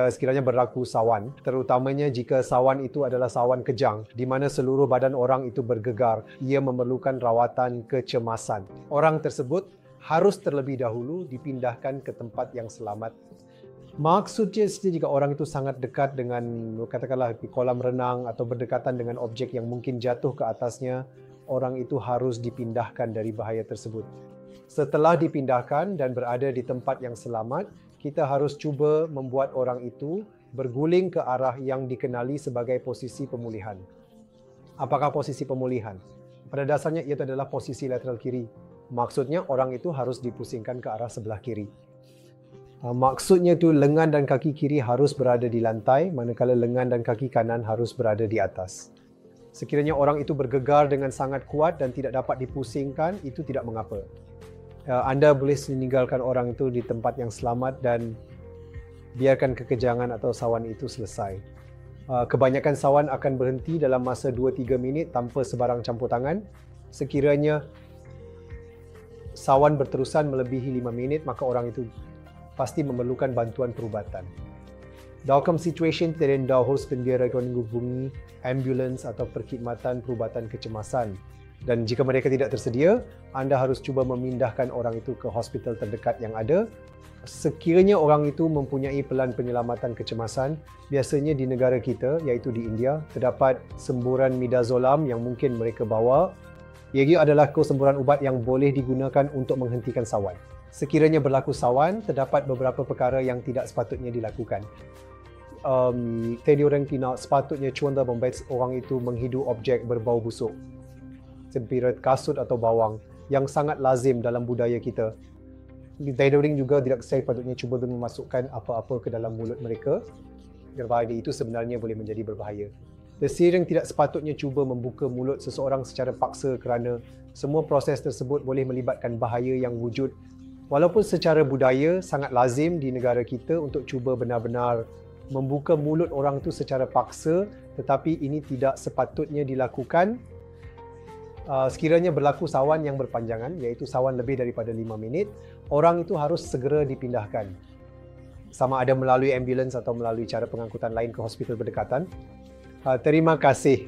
jika sekiranya berlaku sawan, terutamanya jika sawan itu adalah sawan kejang di mana seluruh badan orang itu bergegar, ia memerlukan rawatan kecemasan. Orang tersebut harus terlebih dahulu dipindahkan ke tempat yang selamat. Maksudnya jika orang itu sangat dekat dengan katakanlah di kolam renang atau berdekatan dengan objek yang mungkin jatuh ke atasnya, orang itu harus dipindahkan dari bahaya tersebut. Setelah dipindahkan dan berada di tempat yang selamat, kita harus cuba membuat orang itu berguling ke arah yang dikenali sebagai posisi pemulihan. Apakah posisi pemulihan? Pada dasarnya ia adalah posisi lateral kiri. Maksudnya orang itu harus dipusingkan ke arah sebelah kiri. Maksudnya itu lengan dan kaki kiri harus berada di lantai, manakala lengan dan kaki kanan harus berada di atas. Sekiranya orang itu bergegar dengan sangat kuat dan tidak dapat dipusingkan, itu tidak mengapa. Anda boleh meninggalkan orang itu di tempat yang selamat dan biarkan kekejangan atau sawan itu selesai. Kebanyakan sawan akan berhenti dalam masa 2-3 minit tanpa sebarang campur tangan. Sekiranya sawan berterusan melebihi 5 minit, maka orang itu pasti memerlukan bantuan perubatan. Dalam situasi terendah, harus penggerakan menghubungi ambulans atau perkhidmatan perubatan kecemasan. Dan jika mereka tidak tersedia, anda harus cuba memindahkan orang itu ke hospital terdekat yang ada. Sekiranya orang itu mempunyai pelan penyelamatan kecemasan, biasanya di negara kita, iaitu di India, terdapat semburan midazolam yang mungkin mereka bawa. Ia adalah semburan ubat yang boleh digunakan untuk menghentikan sawan. Sekiranya berlaku sawan, terdapat beberapa perkara yang tidak sepatutnya dilakukan. Orang tidak sepatutnya contoh membuat orang itu menghidu objek berbau busuk, seperti kasut atau bawang yang sangat lazim dalam budaya kita. Orang juga tidak sepatutnya cuba memasukkan apa-apa ke dalam mulut mereka. Kerana itu sebenarnya boleh menjadi berbahaya. Orang tidak sepatutnya cuba membuka mulut seseorang secara paksa kerana semua proses tersebut boleh melibatkan bahaya yang wujud. Walaupun secara budaya sangat lazim di negara kita untuk cuba benar-benar membuka mulut orang itu secara paksa, tetapi ini tidak sepatutnya dilakukan. Sekiranya berlaku sawan yang berpanjangan, iaitu sawan lebih daripada 5 minit, orang itu harus segera dipindahkan. Sama ada melalui ambulans atau melalui cara pengangkutan lain ke hospital berdekatan. Terima kasih.